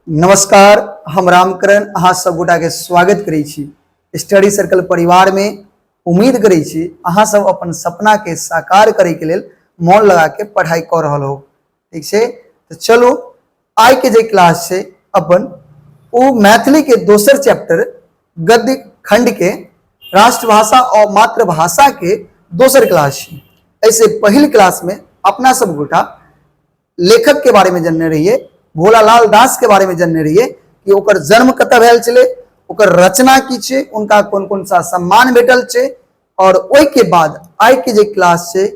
नमस्कार, हम रामकरण अहाँ सब गोटा के स्वागत करै छी स्टडी सर्कल परिवार में। उम्मीद करै छी अहाँ सब अपन सपना के साकार करे के लेल मन लगा के पढ़ाई कर रहल हो। ठीक है, तो चलो आई के जे क्लास है अपन वो मैथिली के दोसर चैप्टर गद्य खंड के राष्ट्रभाषा और मातृभाषा के दोसर क्लास है। ऐसे पहली क्लास में अपना सब गोटा लेखक के बारे में जानने रहिए, भोलालाल दास के बारे में जानने रहिए कि ओकर जन्म कतऽ भेल छलै, ओकर रचना की छै, उनका कौन कौन सा सम्मान भेटल छै। और ओई के बाद आई के जे क्लास छै,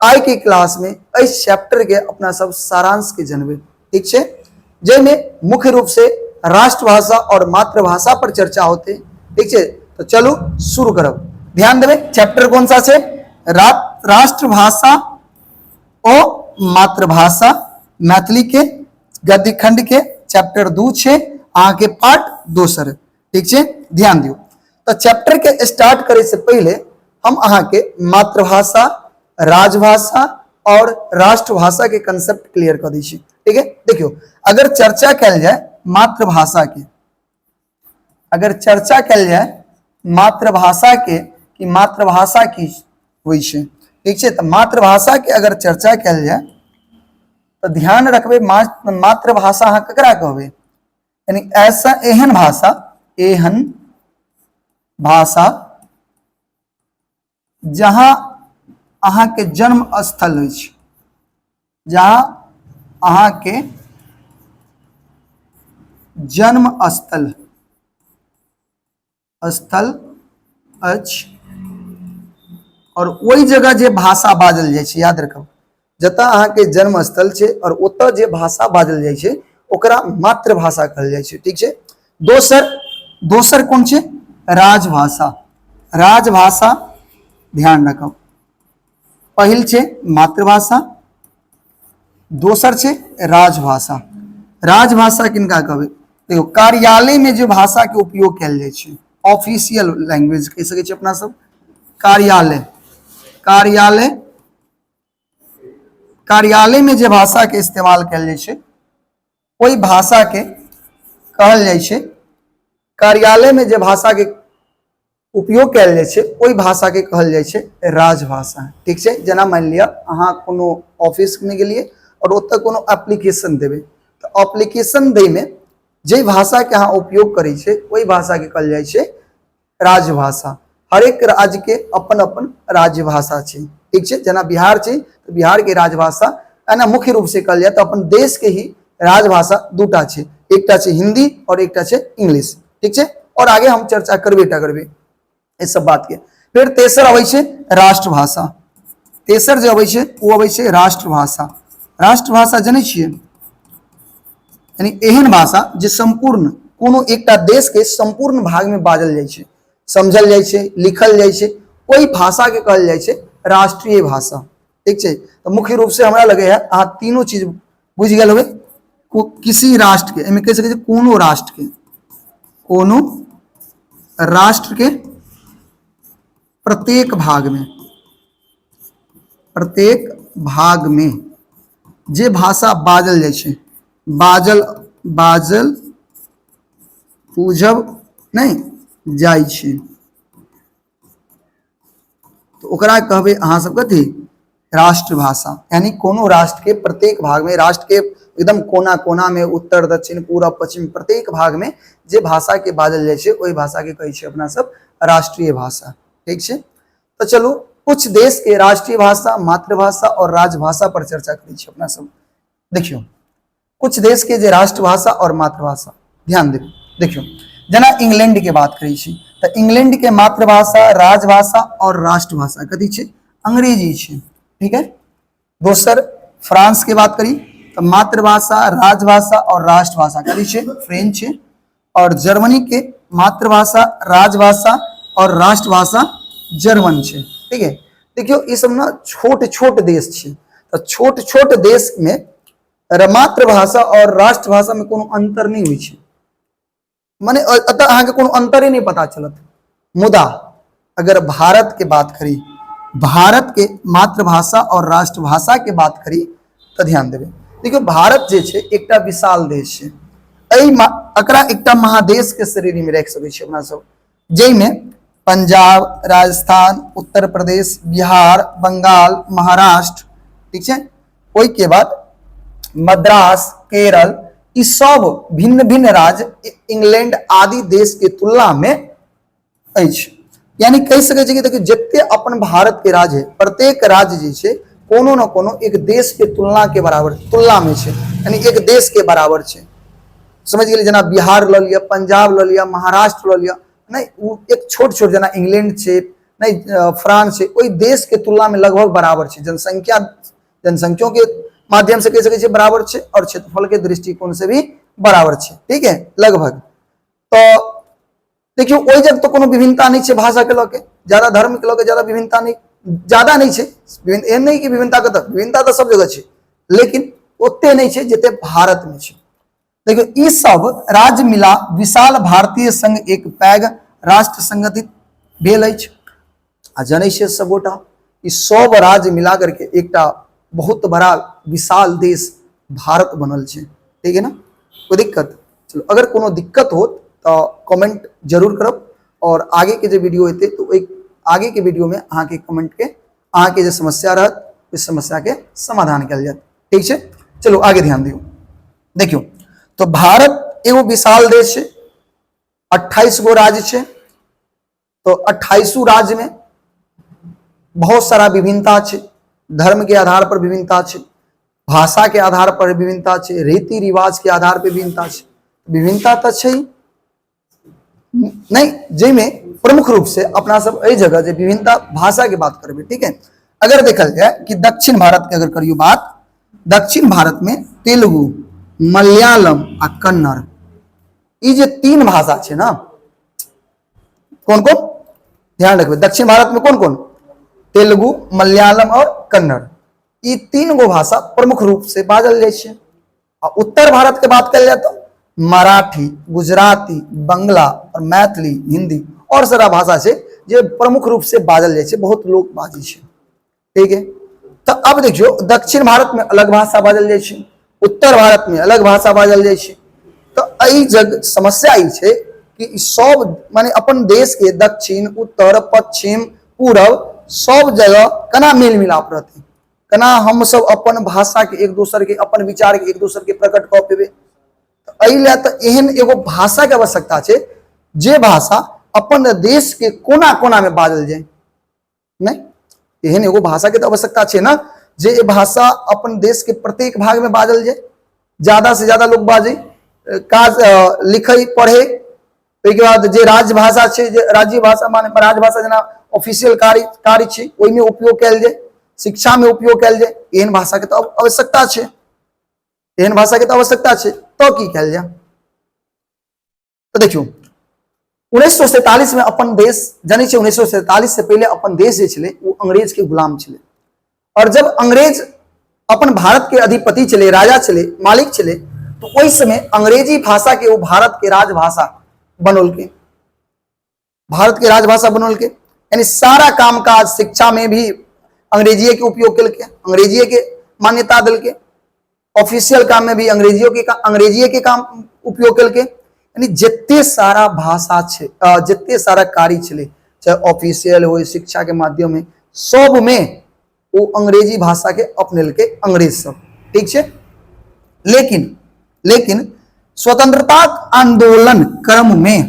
आई के क्लास में इस चैप्टर के अपना सब सारांश के जानबे। ठीक छै, जेमें मुख्य रूप से राष्ट्रभाषा और मातृभाषा पर चर्चा होते। ठीक छै, तो चलो शुरू करब। ध्यान देवे चैप्टर कौन सा छै, राष्ट्रभाषा और मातृभाषा, मैथिली के गद्य खंड के चैप्टर 2 छे, आगे पार्ट दोसर। ठीक है, ध्यान दियो। तो चैप्टर के स्टार्ट करे से पहले हम अहाँ के मातृभाषा, राजभाषा और राष्ट्रभाषा के कंसेप्ट क्लियर कर दी छी। ठीक है, देखियो अगर चर्चा कल जाए मातृभाषा के, अगर चर्चा कल जाए मातृभाषा के कि मातृभाषा की होई छे। ठीक है, तो मातृभाषा के अगर चर्चा कल जाए तो ध्यान रखबे मातृभाषा अहाँ ककरा कहबे, यानी ऐसा एहन भाषा जहां अहाँ के जन्म स्थल होई छे, जहां अहाँ के जन्म स्थल अछि और वही जगह जे भाषा बाजल जाय छे। याद रखब जतऽ अहाँ के जन्म स्थल छे और ओतऽ जे भाषा बाजल जाय छे ओकरा मातृभाषा कहल जाय छे। ठीक छे, दोसर कौन छे, राजभाषा। राजभाषा ध्यान रखब, पहिल छे मातृभाषा, दोसर छे राजभाषा। राजभाषा किनका कहबे, देखो कार्यालय में जो भाषा के उपयोग कयल जाय छे, ऑफिशियल लैंग्वेज कह सकै छी अपना सब। कार्यालय में जे भाषा के इस्तेमाल कयल जाय छे ओई भाषा के कहल जाय छे, कार्यालय में जे भाषा के उपयोग कयल जाय छे ओई भाषा के कहल जाय छे राजभाषा। ठीक छे, जेना मान लिया अहाँ कोनो ऑफिस में गेलिए और ओतऽ कोनो एप्लीकेशन देबे, तो एप्लीकेशन दै में जे भाषा के अहाँ उपयोग करै छे ओई भाषा के कहल जाय छे राजभाषा। हर एक राज्य के अपन अपन राजभाषा छे। ठीक छे, जना बिहार छे तो बिहार के राजभाषा एना मुख्य रूप से कहल जाए तो अपन देश के ही राजभाषा दूटा छे, एकटा छे हिंदी और एकटा छे इंग्लिश। ठीक छे, और आगे हम चर्चा करबे इस सब बात के। फिर तेसर अबै छे राष्ट्रभाषा। तेसर जे अबै छे वो अबै छे राष्ट्रभाषा। राष्ट्रभाषा जानै छियै, यानी एहन भाषा जे संपूर्ण कोनो एकटा देश के संपूर्ण भाग में बाजल जाय छे, समझल जाय छे, लिखल जाय छे, ओई भाषा के कहल जाय छे राष्ट्रीय भाषा। ठीक है, तो मुख्य रूप से हमरा लगे है अहाँ तीनों चीज बुझ गए होबे। किसी राष्ट्र के, एमे कह सके छी कोनो राष्ट्र के प्रत्येक भाग में जे भाषा बाजल जाय छे, बाजल बुझब नहीं जाय छे, तो ओकरा कहबे अहाँ सब कथी, राष्ट्रभाषा। यानी कोनो राष्ट्र के प्रत्येक भाग में, राष्ट्र के एकदम कोना कोना में, उत्तर दक्षिण पूरब पश्चिम प्रत्येक भाग में जे भाषा के बाजल जाय छे ओई भाषा के कहै छे अपना सब राष्ट्रीय भाषा। ठीक छे, तो चलो कुछ देश के राष्ट्रीय भाषा, मातृभाषा और राजभाषा पर चर्चा करै छे अपना सब। देखियो कुछ देश के जे राष्ट्रभाषा और मातृभाषा, ध्यान देबे। देखियो जना इंग्लैंड के बात करै छी तो इंग्लैंड के मातृभाषा, राजभाषा और राष्ट्रभाषा कथी छे, अंग्रेजी छे। ठीक है, दोसर फ्रांस के बात करी तो मातृभाषा, राजभाषा और राष्ट्रभाषा कथी छे, फ्रेंच छे। और जर्मनी के मातृभाषा, राजभाषा और राष्ट्रभाषा जर्मन छे। ठीक है, देखियो ये सब ना छोट छोट देश छे, तो छोट छोट देश में मातृभाषा और राष्ट्रभाषा में कोनो अंतर नहीं होय छे, माने अतः अहाँ के कोनो अंतर ही नहीं पता चलत। मुदा अगर भारत के बात करी, भारत के मातृभाषा और राष्ट्रभाषा के बात करी तो ध्यान देबे। देखियो भारत जे छे एकटा विशाल देश छे, एकरा एकटा महादेश के श्रेणी में रख सकै छी अपना सब, जैमे पंजाब, राजस्थान, उत्तर प्रदेश, बिहार, बंगाल, महाराष्ट्र, ठीक है, ओई के बाद मद्रास, केरल, ई सब भिन्न भिन्न राज्य इंग्लैंड आदि देश के तुलना में अछि। यानी कह सकै छी कि देखिए जते अपन भारत के राज्य है, प्रत्येक राज्य जे छै कोनो न कोनो एक देश के तुलना के बराबर, तुलना में छै, यानी एक देश के बराबर छै। समझ गेलिए, जना बिहार ल लिया, पंजाब ल लिया, महाराष्ट्र ल लिया, नहीं वो एक छोट छोट जना इंग्लैंड छै, नहीं फ्रांस छै, ओई देश के तुलना में लगभग बराबर छै। जनसंख्या के माध्यम से कह सकै छी बराबर छै, और क्षेत्रफल के दृष्टिकोण से भी बराबर छै, ठीक है, लगभग। तो देखियो ओई जग तो कोनो विभिन्नता नहीं छै, भाषा के लके ज्यादा, धर्म के लके ज्यादा विभिन्नता नहीं, ज्यादा नहीं छै, एहन नहीं कि विभिन्नता तो सब जगह छै, लेकिन ओते नहीं छै जते भारत में छै। देखियो ई सब राज्य मिला विशाल भारतीय संघ एक पैघ राष्ट्र संगठित भेल अछि। आ जनै छियै सबगोटा ई सब राज्य मिला करके एकटा बहुत बड़ा विशाल देश भारत बनल छै, ठीक है ना। कोई दिक्कत, चलो अगर कोनो दिक्कत हो तो कमेंट जरूर करब, और आगे के जो वीडियो हेतै तो एक आगे के वीडियो में अहाँ के कमेंट के अहाँ के जो समस्या रहत उस समस्या के समाधान कल जाए, ठीक है। चलो आगे ध्यान दियो। देखियो तो भारत एगो विशाल देश है, 28 गो राज्य है, तो 28 राज्य में बहुत सारा विभिन्नता है, धर्म के आधार पर विभिन्नता है, भाषा के आधार पर विभिन्नता है, रीति रिवाज के आधार पर विभिन्नता है। विभिन्नता तो है नहीं, जिसमें प्रमुख रूप से अपना सब ए जगह जो विभिन्नता भाषा की बात करें, ठीक है। अगर देखल जाए कि दक्षिण भारत के अगर करियो बात, दक्षिण भारत में तेलुगु, मलयालम आ कन्नड़, ये जो तीन भाषा है ना, कौन कौन ध्यान रखबे, दक्षिण भारत में कौन कौन, तेलुगु, मलयालम और कन्नड़, ये तीन गो भाषा प्रमुख रूप से बाजल जाए। उत्तर भारत के बात कर जाए तो मराठी, गुजराती, बंगला और मैथिली, हिंदी और सारा भाषा से जो प्रमुख रूप से बाजल जाए, बहुत लोग बाजी है, ठीक है। तो अब देखियो दक्षिण भारत में अलग भाषा बाजल जाए, उत्तर भारत में अलग भाषा बाजल जाए। तो एहि जग समस्या ई है कि सब माने अपन देश के दक्षिण, उत्तर, पश्चिम, पूरब सब जगह कना मेल मिलाप रहते, कना हम सब अपन भाषा के एक दूसर के, अपन विचार के एक दूसर के प्रकट कर पेबे। एहि तो एहन एगो भाषा के आवश्यकता है, जे भाषा अपन देश के कोना कोना में बाजल जाए, नहीं एहन एगो भाषा के तो आवश्यकता है ना, जे भाषा अपन देश के प्रत्येक भाग में बाजल जाए, ज्यादा से ज्यादा लोग बाजे, काज लिखे पढ़े, के बाद जे राजभाषा है, राज्य भाषा माने राजभाषा जना ऑफिशियल कार्य है, ओहि में उपयोग कल जाए, शिक्षा में उपयोग कल जाए, एहन भाषा के तो आवश्यकता है, एहन भाषा के तो आवश्यकता है, तो की कल जाए। तो देखियो 1947 में अपन देश जानी छे, 1947 से पहले अपन देश जे छले वो अंग्रेज के गुलाम छले, और जब अंग्रेज अपन भारत के अधिपति चले, राजा चले, मालिक चले, तो वही समय अंग्रेजी भाषा के वो भारत के राजभाषा बनोल के, भारत के राजभाषा बनोल के, यानी सारा काम काज शिक्षा में भी अंग्रेजी के उपयोग कल के, अंग्रेजी के मान्यता दिल के, ऑफिशियल काम में भी अंग्रेजी के काम उपयोग कल के, यानी जितने सारा भाषा छे, जितने सारा कार्य चले, चाहे ऑफिशियल हो, शिक्षा के माध्यम में, सब में वो अंग्रेजी भाषा के अपनेल के अंग्रेज सब, ठीक है। लेकिन स्वतंत्रता आंदोलन क्रम में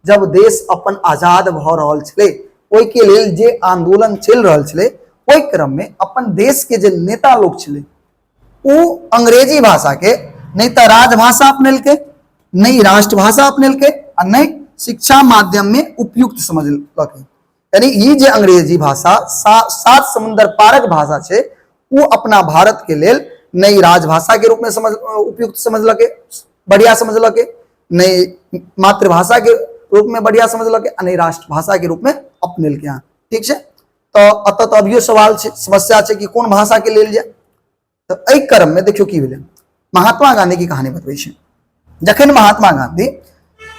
जब देश अपन आजाद भ रहल छले, ओहि के लेल जे आंदोलन चल रहल छले, ओहि क्रम में अपन देश के जे नेता लोग छले वो अंग्रेजी भाषा के नहीं तो राजभाषा अपनेल के, नहीं राष्ट्रभाषा अपनेल के, और नहीं शिक्षा माध्यम में उपयुक्त समझलक। यानी ये जे अंग्रेजी भाषा सात समुद्र पारक भाषा है, वो अपना भारत के लेल नई राजभाषा के रूप में उपयुक्त समझलक, बढ़िया समझलक, नई मातृभाषा के रूप में बढ़िया समझलक, नई राष्ट्रभाषा के रूप में अपनेल के, ठीक है। तो अत तो अभियो सवाल है, समस्या है कि कौन भाषा के लेल जाए। तो एहि क्रम में देखियो की भेलै, महात्मा गांधी की कहानी बतबै छै। जखन महात्मा गांधी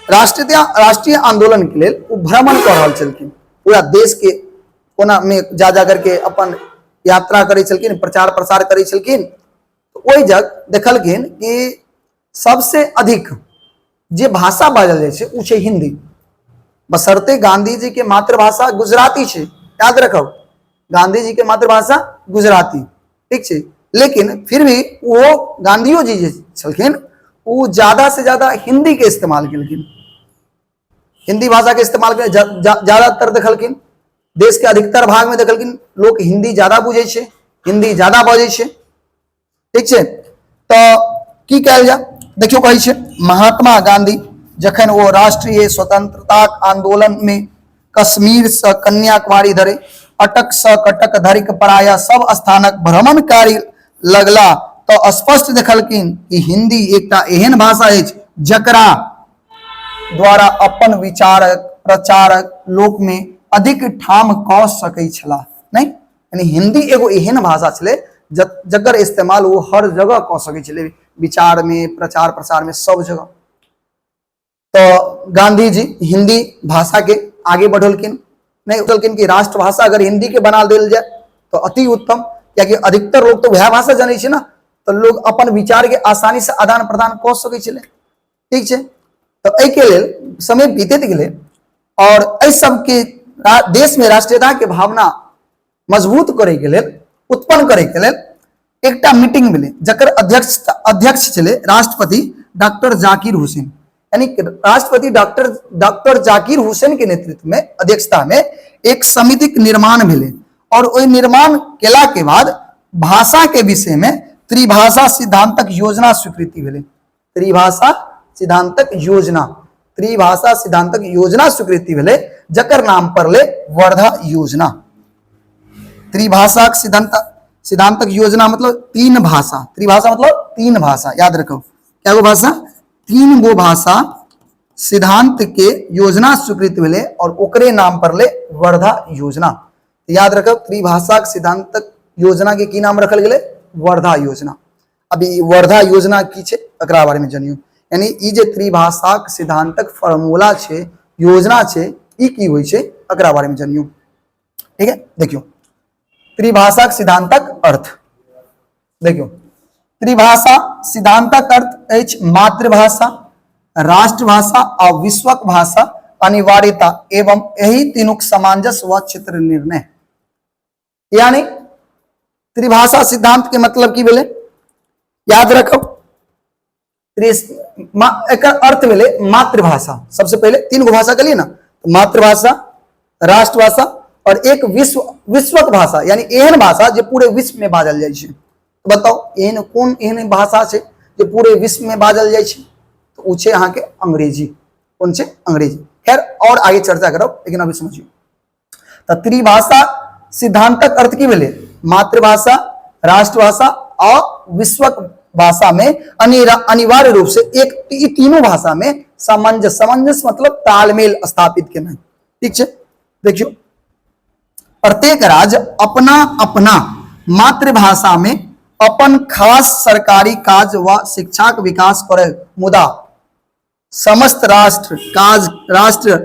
राष्ट्रीय आंदोलन के लेल भ्रमण कर रहल छलखिन, पूरा देश के कोना में जा करके अपन यात्रा करै छलखिन, प्रचार प्रसार करै छलखिन, तो ओहि जग देखलखिन कि सबसे अधिक जे भाषा बाजल जाए छे उ छे हिंदी, बशर्ते गांधी जी के मातृभाषा गुजराती छे, याद रखब गांधी जी के मातृभाषा गुजराती, ठीक छे, लेकिन फिर भी वो गांधीओ जी जे छलखिन वो ज्यादा से ज्यादा हिंदी के इस्तेमाल केलखिन, हिंदी भाषा के इस्तेमाल के ज्यादातर देखलखिन, देश के अधिकतर भाग में देखलखिन लोग हिंदी ज्यादा बुझे छे, हिंदी ज्यादा बजे छे, ठीक छे। तो की कहल जा, देखियो कहै छे महात्मा गांधी जखन वो राष्ट्रीय स्वतंत्रता आंदोलन में कश्मीर से कन्याकुमारी धरे अटक स कटक धरिक प्राय सब स्थानक भ्रमण कार्य लगला तो स्पष्ट देखलखिन कि हिंदी एकटा एहन भाषा अछि जकरा द्वारा अपन विचारक प्रचारक लोक में अधिक ठाम क सकै छला, नहीं यानी हिंदी एगो एहन भाषा छले जकर इस्तेमाल वो हर जगह क सकै छले, विचार में प्रचार प्रसार में सब जगह। तो गांधी जी हिंदी भाषा के आगे बढ़लखिन, नहीं उठलखिन कि राष्ट्रभाषा अगर हिंदी के बना देल जाए तो अति उत्तम, क्योंकि अधिकतर लोग तो वह भाषा जाने छे ना, तो लोग अपन विचार के आसानी से आदान प्रदान क सकै छले, ठीक छे। तो एहि के लेल समय बीतैत गेलै और एहि सब के देश में राष्ट्रीयता के भावना मजबूत करे के लेल, उत्पन्न करे के लेल एकटा मीटिंग भेलै जकर अध्यक्ष छले राष्ट्रपति डॉक्टर जाकिर हुसैन, यानी राष्ट्रपति डॉक्टर जाकिर हुसैन के नेतृत्व में अध्यक्षता में एक समिति के निर्माण भेलै और ओहि निर्माण केला के बाद भाषा के विषय में त्रिभाषा सिद्धांतक योजना स्वीकृति भेलै, त्रिभाषा सिद्धांतक योजना स्वीकृति भेलै जकर नाम पड़ले वर्धा योजना। त्रिभाषा सिद्धांतक योजना मतलब तीन भाषा, त्रिभाषा मतलब तीन भाषा, याद रखो क्या गो भाषा, तीन गो भाषा सिद्धांत के योजना स्वीकृत भेले और ओकरे नाम पड़ले वर्धा योजना। याद रखो त्रिभाषा सिद्धांतक योजना के की नाम रखल गेले, वर्धा योजना। अभी वर्धा योजना की छे एकरा बारे में जानियो, यानी ई जे त्रिभाषा सिद्धांतक फॉर्मूला छे, योजना छे, ई की होय छे एकरा बारे में जानियो, ठीक है। देखियो त्रिभाषा सिद्धांतक अर्थ, देखियो त्रिभाषा सिद्धांतक अर्थ अछि मातृभाषा, राष्ट्रभाषा और विश्वक भाषा अनिवार्यता एवं यही तीनों सामंजस्य व क्षेत्र निर्णय। यानी त्रिभाषा सिद्धांत के मतलब की भेले, याद रखो एकर अर्थ भेले मातृभाषा, सबसे पहले तीन गो भाषा कलिए ना, मातृभाषा, राष्ट्रभाषा और एक विश्वक भाषा, यानी एहन भाषा जो पूरे विश्व में बाजल जाय छे। तो बताओ एहन कौन एहन भाषा छे जो पूरे विश्व में बाजल जाय छे, तो उ छे अहाँ के अंग्रेजी। कौन छे, अंग्रेजी। खैर और आगे चर्चा करब, लेकिन अभी समझियो तो त्रिभाषा सिद्धांतक अर्थ की भेले मातृभाषा, राष्ट्रभाषा और विश्वक भाषा में अनिवार्य रूप से एक तीनों भाषा में सामंजस्य मतलब तालमेल स्थापित करना, ठीक है। देखियो प्रत्येक राज्य अपना अपना मातृभाषा में अपन खास सरकारी काज व शिक्षा के विकास करे, मुदा समस्त राष्ट्र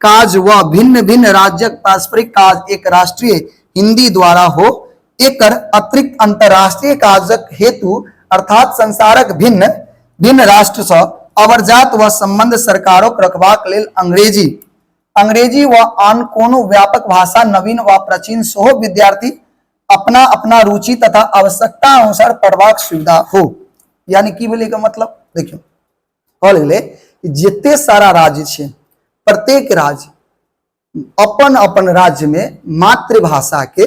काज व भिन्न भिन्न राज्यक पारस्परिक काज एक राष्ट्रीय हिंदी द्वारा हो, एकर अतिरिक्त अंतरराष्ट्रीय काजक हेतु अर्थात संसारक भिन्न भिन्न राष्ट्र से अवरजात व संबंध सरकारों रखबाक लेल अंग्रेजी व आन कोनो व्यापक भाषा नवीन व प्राचीन सेहो विद्यार्थी अपना अपना रुचि तथा आवश्यकता अनुसार पढ़बाक सुविधा हो। यानी की भेलै का मतलब, देखियो कहल गेलै जते सारा राज्य छे, प्रत्येक राज्य अपन अपन राज्य में मातृभाषा के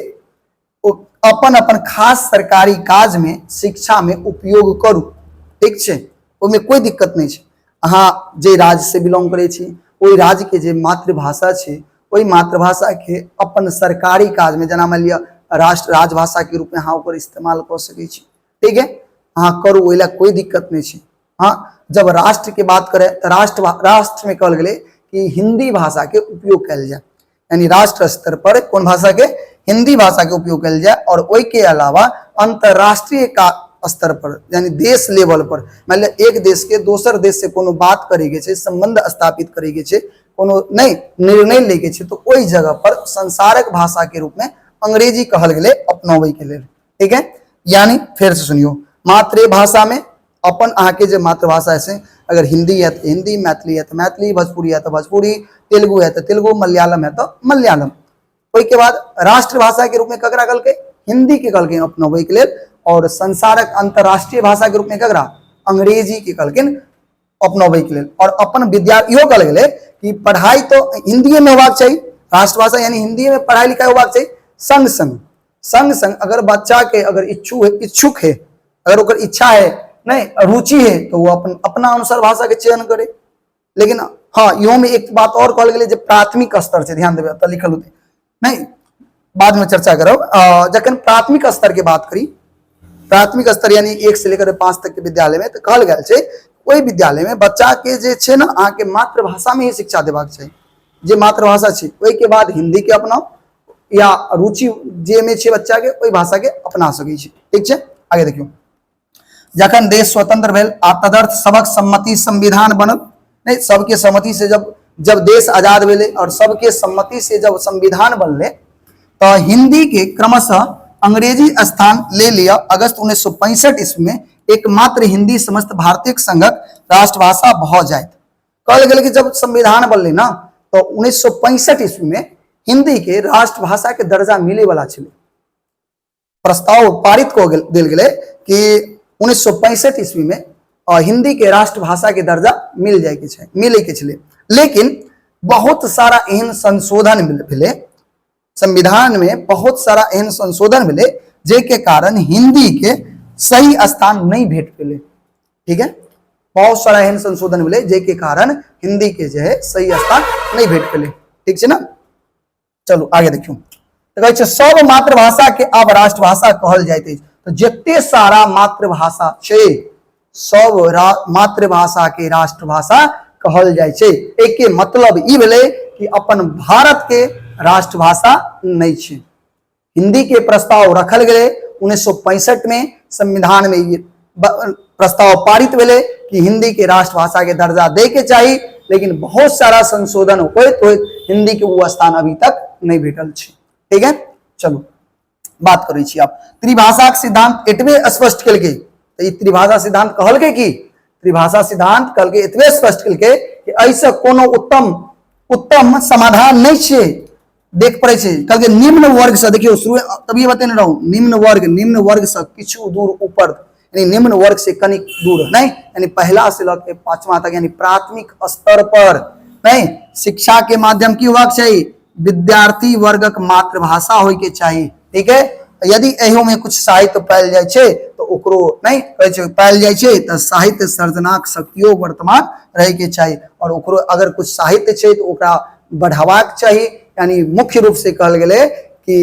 अपन अपन खास सरकारी काज में शिक्षा में उपयोग करू, ठीक छे, ओमे कोई दिक्कत नहीं छे। अहाँ जे राज्य से बिलोंग करे छी ओई राज्य के जे मातृभाषा छे ओई मातृभाषा के अपन सरकारी काज में, जना मान लिया राजभाषा के रूप में अहाँ ओकर इस्तेमाल कर सकै छी, ठीक है, अहाँ करू, ओइला कोई दिक्कत नहीं छे। हाँ, जब राष्ट्र के बात करें तो राष्ट्र में कहल गेलै कि हिंदी भाषा के उपयोग कयल जाए, यानी राष्ट्र स्तर पर कौन भाषा के, हिंदी भाषा के उपयोग कयल जाए। और ओई के अलावा अंतरराष्ट्रीय का स्तर पर यानी देश लेवल पर, मान लिया एक देश के दोसर देश से कोनो बात करे के छे, संबंध स्थापित करे के छे, कोनो नहीं निर्णय लेके छे, तो ओई जगह पर संसारक भाषा के रूप में अंग्रेजी कहल गेलै अपनावे के लेल, ठीक है। यानी फिर से सुनियो, मातृभाषा में अपन अहाँ के जे मातृभाषा है अगर हिंदी है तो हिंदी, मैथिली है तो मैथिली, भोजपुरी है तो भोजपुरी, तेलुगु है तो तेलुगु, मलयालम है तो मलयालम। ओई के बाद राष्ट्रभाषा के रूप में ककरा कहलकै? हिंदी के कहलकै अपनाबै के लेल, और संसारक अंतरराष्ट्रीय भाषा के रूप में ककरा? अंग्रेजी के कहलखिन अपनाबै के लेल। और अपन विद्यार्थी इहो कहल गेलै कि पढ़ाई तो हिंदी में होबाक चाहिए, राष्ट्रभाषा यानी हिंदी में पढ़ाई लिखाई होबाक चाहिए। संग संग अगर बच्चा के अगर इच्छुक है, अगर ओकर इच्छा है, नहीं रुचि है, तो वो अपना अनुसार भाषा के चयन करे। लेकिन हाँ, यो में एक बात और कहल गेलै जे प्राथमिक स्तर से ध्यान देबै, तो लिखल होते नहीं, बाद में चर्चा करब। जखन प्राथमिक स्तर के बात करी, प्राथमिक स्तर यानी 1 से लेकर 5 तक के विद्यालय में, तो कहल गेल छै ओहि विद्यालय में बच्चा के जे छै ना अहाँ के मातृभाषा में ही शिक्षा देबाक चाहिए, जे मातृभाषा छै। ओहि के बाद हिंदी के अपनाओ या रुचि जे में छै बच्चा के, ओहि भाषा के अपना सकै छै। ठीक छै, आगे देखियो। जखन देश स्वतंत्र भेल आ तदर्थ सबक सम्मति संविधान बनल, नहीं सबके सम्मति से जब देश आजाद भेले और सबके सम्मति से जब संविधान बनले, तो हिंदी के क्रमशः अंग्रेजी स्थान ले लिया। अगस्त 1965 ईस्वी में एकमात्र हिंदी समस्त भारतीय संघक राष्ट्रभाषा भ जायत। कहल गेल कि जब संविधान बनले ना, तो 1965 ईस्वी में हिंदी के राष्ट्रभाषा के दर्जा मिले वाला छे। प्रस्ताव पारित को देल गेले कि 1965 ईस्वी में हिंदी के राष्ट्रभाषा के दर्जा मिल जाए के छै, मिले के छले। लेकिन बहुत सारा एहन संशोधन भेले संविधान में, बहुत सारा एहन संशोधन भेले जे के कारण हिंदी के सही स्थान नहीं भेट पेले। ठीक है, बहुत सारा एहन संशोधन भेले जे के कारण हिंदी के जो है सही स्थान नहीं भेट पेले। ठीक है ना, चलो आगे देखियो। तो कहै छै सब मातृभाषा के आब राष्ट्रभाषा कहल जाइत अछि। तो जते सारा मातृभाषा छै, सब मातृभाषा के राष्ट्रभाषा कहल जाय छै। एके मतलब ई भेलै कि अपन भारत के राष्ट्रभाषा नहीं छै। हिंदी के प्रस्ताव रखल गेलै 1965 में, संविधान में ये प्रस्ताव पारित भेले कि हिंदी के राष्ट्रभाषा के दर्जा दे के चाहिए। लेकिन बहुत सारा संशोधन होइत हिंदी के वो स्थान अभी तक नहीं भेटल छै। ठीक है, चलो बात करै छी। आप त्रिभाषा के सिद्धांत एतबे स्पष्ट केलकै। तो त्रिभाषा सिद्धांत कहलकै कि त्रिभाषा सिद्धांत कहलकै एतबे स्पष्ट केलकै कि ऐसे कोनो उत्तम समाधान नहीं छै। देख पड़े छै कहलकै निम्न वर्ग से, देखियो शुरू तभी बतेने रहूं, निम्न वर्ग से किछु दूर ऊपर, यानी निम्न वर्ग से कनिक दूर नहीं, यानी पहला से लेकर 5वां तक, यानी प्राथमिक स्तर पर नहीं शिक्षा के माध्यम की होबाक चाहिए, विद्यार्थी वर्गक मातृभाषा होय के चाहिए। ठीक है, यदि एहो में कुछ साहित्य पायल जाय छै तो ओकरो नहीं कहै छै पायल जाय छै, तो साहित्य सर्जनाक शक्तियों वर्तमान रहे के चाहिए। और ओकरो अगर कुछ साहित्य छै तो ओकरा बढ़ावाक चाहिए। यानी मुख्य रूप से कहल गेलै कि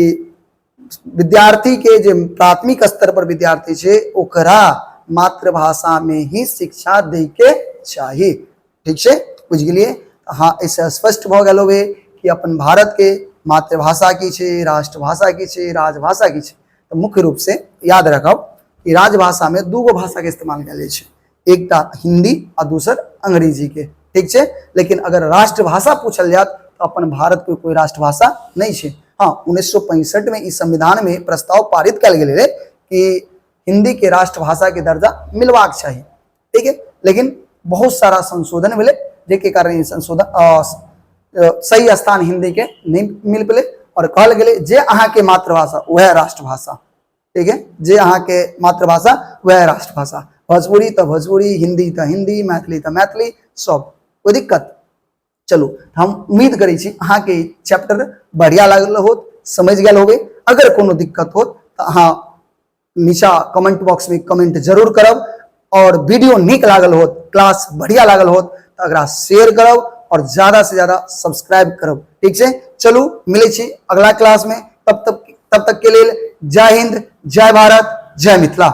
विद्यार्थी के जो प्राथमिक स्तर पर विद्यार्थी छै ओकरा मातृभाषा में ही शिक्षा दे के चाहिए। ठीक है, बुझ गेलिए? हाँ, ऐसे स्पष्ट भ गेल होवे कि अपन भारत के मातृभाषा की छे, राष्ट्रभाषा की छे, राजभाषा की छे। तो मुख्य रूप से याद रखब कि राजभाषा में दूगो भाषा के इस्तेमाल कयल छै, एक हिंदी और दूसर अंग्रेजी के। ठीक है, लेकिन अगर राष्ट्रभाषा पूछल जात तो अपन भारत के कोई राष्ट्रभाषा नहीं है। हाँ, 1965 में इस संविधान में प्रस्ताव पारित कल गए कि हिंदी के राष्ट्रभाषा के दर्जा मिलवाक चाहिए। ठीक है, लेकिन बहुत सारा संशोधन मिले जेके कारण संशोधन सही स्थान हिंदी के नहीं मिल पेले। और कहल गेले जे अहाँ के मातृभाषा वह राष्ट्रभाषा। ठीक है, जे अहाँ के मातृभाषा वह राष्ट्रभाषा, भोजपुरी तो भोजपुरी, हिंदी तो हिंदी, मैथिली तो मैथिली, सब कोई दिक्कत। चलो, हम उम्मीद करै छी अहाँ के चैप्टर बढ़िया लागल होत, समझ गेल होगे। अगर कोनो दिक्कत होत तो अहाँ नीचा कमेंट बॉक्स में कमेंट जरूर करब। और वीडियो निक लागल होत, क्लास बढ़िया लागल होत तो अगरा शेयर करब और ज्यादा से ज्यादा सब्सक्राइब करब। ठीक है, चलू मिले छी अगला क्लास में। तब तक के लिए जय हिंद, जय भारत, जय मिथिला।